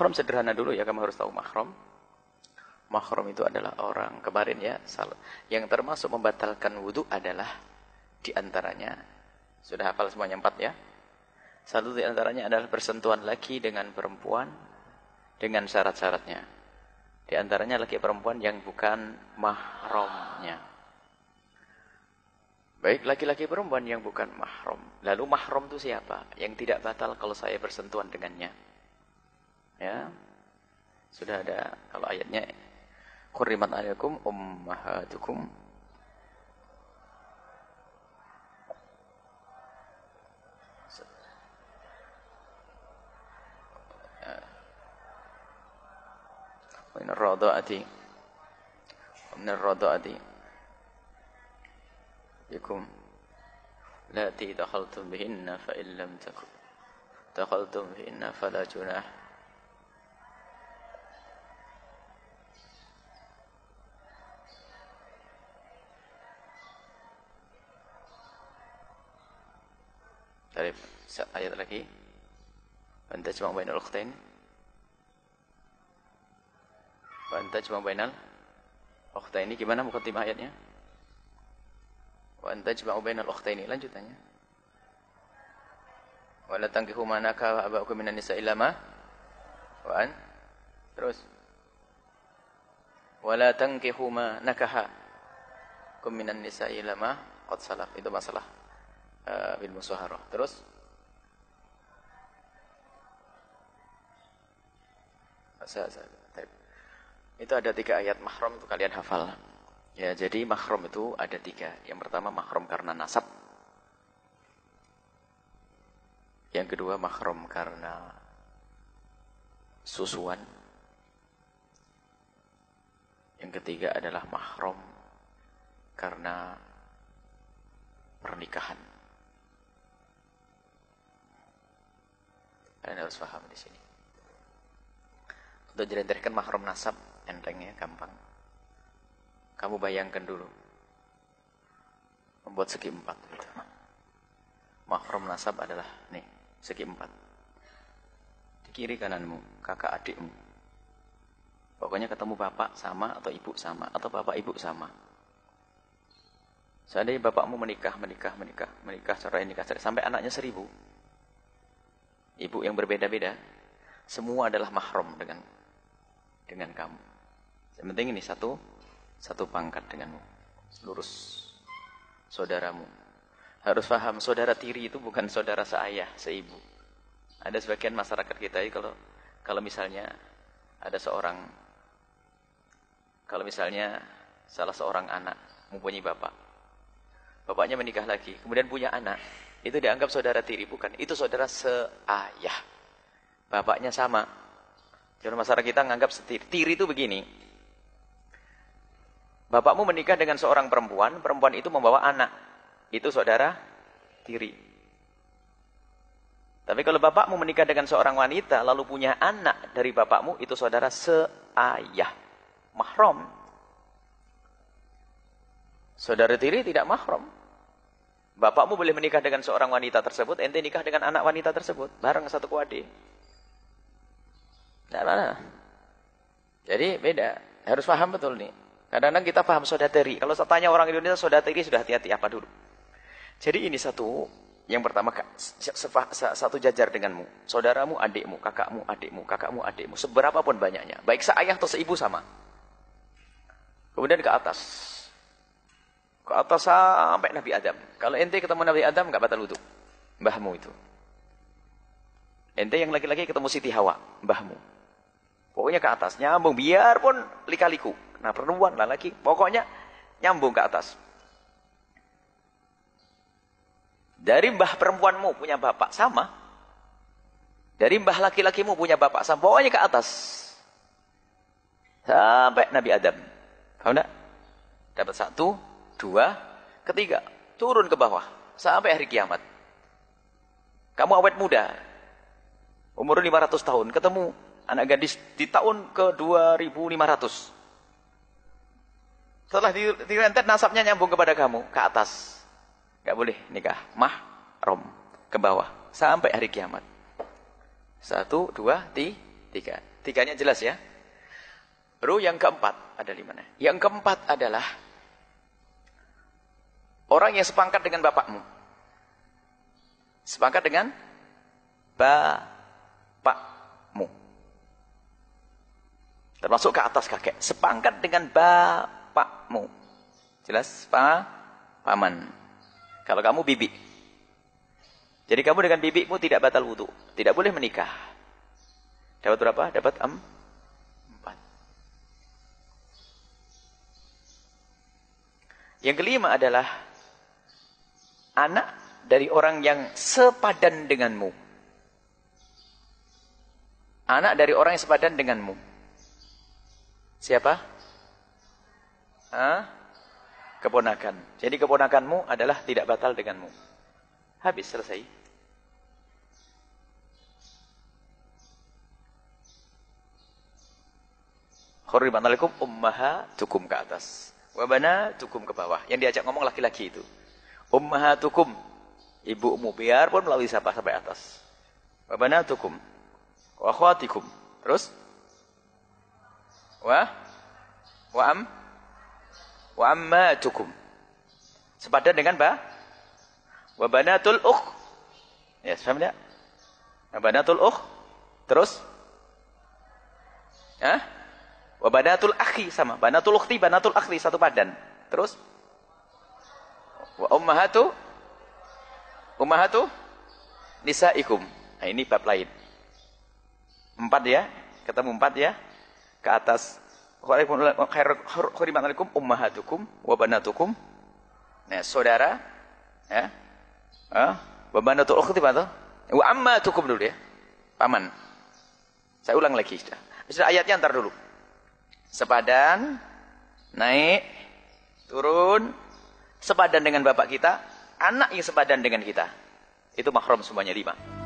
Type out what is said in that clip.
Mahram sederhana dulu ya, kamu harus tahu mahram. Mahram itu adalah orang, kemarin ya, yang termasuk membatalkan wudu adalah diantaranya, sudah hafal semuanya 4 ya. Satu diantaranya adalah bersentuhan laki dengan perempuan dengan syarat-syaratnya. Diantaranya laki perempuan yang bukan mahramnya. Baik, laki-laki perempuan yang bukan mahram. Lalu mahram itu siapa? Yang tidak batal kalau saya bersentuhan dengannya. Ya, sudah ada kalau ayatnya. Hurrimat alaikum ummahatukum. Min ar-rada'ati yakum lati dakhaltum bihinna fa in lam takun dakhaltum bihinna fala junah. Tarif ayat lagi. Anta cuma bainal ukhtain. Anta cuma bainal ukhtain. Gimana mukaddimah ayatnya? Wa anta cuma bainal ukhtain, lanjutannya. Wala tankihu ma nakaha aba'ukum minan nisa'i illa ma wa an. Terus. Wala tankihu ma nakaha kum minan nisa'i illa ma qad salaf. Itu masalah bil musaharah. Terus itu ada 3 ayat mahram itu kalian hafal. Ya, jadi mahram itu ada 3. Yang pertama mahram karena nasab. Yang kedua mahram karena susuan. Yang ketiga adalah mahram karena pernikahan. Kalian harus paham di sini. Untuk direnderkan mahram nasab, entengnya gampang. Kamu bayangkan dulu. Membuat segi 4 gitu. Mahram nasab adalah nih, segi 4. Di kiri kananmu, kakak adikmu. Pokoknya ketemu bapak sama atau ibu sama atau bapak ibu sama. Seandainya bapakmu menikah cerai nikah cerai sampai anaknya 1000. Ibu yang berbeda-beda, semua adalah mahram dengan kamu. Yang penting ini satu pangkat denganmu, lurus saudaramu. Harus paham, saudara tiri itu bukan saudara seayah, seibu. Ada sebagian masyarakat kita kalau misalnya ada kalau misalnya salah seorang anak mempunyai bapaknya menikah lagi, kemudian punya anak, itu dianggap saudara tiri, bukan. Itu saudara seayah. Bapaknya sama. Jadi masyarakat kita menganggap tiri itu begini. Bapakmu menikah dengan seorang perempuan itu membawa anak. Itu saudara tiri. Tapi kalau bapakmu menikah dengan seorang wanita lalu punya anak dari bapakmu, itu saudara seayah. Mahram. Saudara tiri tidak mahram. Bapakmu boleh menikah dengan seorang wanita tersebut, ente nikah dengan anak wanita tersebut, bareng satu keluarga. Tidak mana. Jadi beda. Harus paham betul nih. Kadang-kadang kita paham saudari. Kalau saya tanya orang Indonesia saudari sudah hati-hati apa dulu. Jadi ini yang pertama satu jajar denganmu. Saudaramu, adikmu, kakakmu, adikmu. Seberapapun banyaknya. Baik seayah atau seibu sama. Kemudian ke atas. Ke atas sampai Nabi Adam. Kalau ente ketemu Nabi Adam, enggak batal wudu. Mbahmu itu. Ente yang laki-laki ketemu Siti Hawa, mbahmu. Pokoknya ke atas, nyambung. Biarpun lika-liku. Nah perempuan, laki, pokoknya nyambung ke atas. Dari mbah perempuanmu punya bapak sama. Dari mbah laki-lakimu punya bapak sama. Pokoknya ke atas. Sampai Nabi Adam. Paham enggak? Dapat 1, 2, ketiga, turun ke bawah sampai hari kiamat. Kamu awet muda, umur 500 tahun, ketemu anak gadis di tahun ke 2500. Setelah direntet nasabnya nyambung kepada kamu, ke atas. Gak boleh nikah, mahram, ke bawah sampai hari kiamat. 1, 2, Tiga. Tiganya jelas ya. Baru yang keempat ada di mana? Yang keempat adalah orang yang sepangkat dengan bapakmu. Sepangkat dengan bapakmu. Termasuk ke atas kakek. Sepangkat dengan bapakmu. Jelas? Paman. Kalau kamu bibi. Jadi kamu dengan bibimu tidak batal wudu. Tidak boleh menikah. Dapat berapa? Dapat 4. Yang kelima adalah anak dari orang yang sepadan denganmu. Anak dari orang yang sepadan denganmu. Siapa? Keponakan. Jadi keponakanmu adalah tidak batal denganmu. Habis, selesai. Hurrimat alaikum ummahatukum ke atas. Wa banatukum ke bawah. Yang diajak ngomong laki-laki itu. Ummahatukum. Ibumu. Biarpun melalui sampai atas. Wa banatukum. Wa akhwatikum. Terus? Wa ammatukum. Sepadan dengan wa banatul ukh. Ya, paham tidak? Wa banatul ukh. Terus? Wa banatul akhi sama. Banatul ukhti, banatul akhi satu padan. Terus? Wa ummahatu nisaikum. Nah, ini bab lain. 4 ya. Ketemu 4 ya. Ke atas. Hurrimat alaikum ummahatukum wa banatukum. Nah, saudara ya. Wa banatul ukhti apa tuh? Wa ammatukum dulu ya. Paman. Saya ulang lagi sudah. Ayatnya antar dulu. Sepadan, naik, turun, sepadan dengan bapak kita, anak yang sepadan dengan kita. Itu mahram semuanya 5.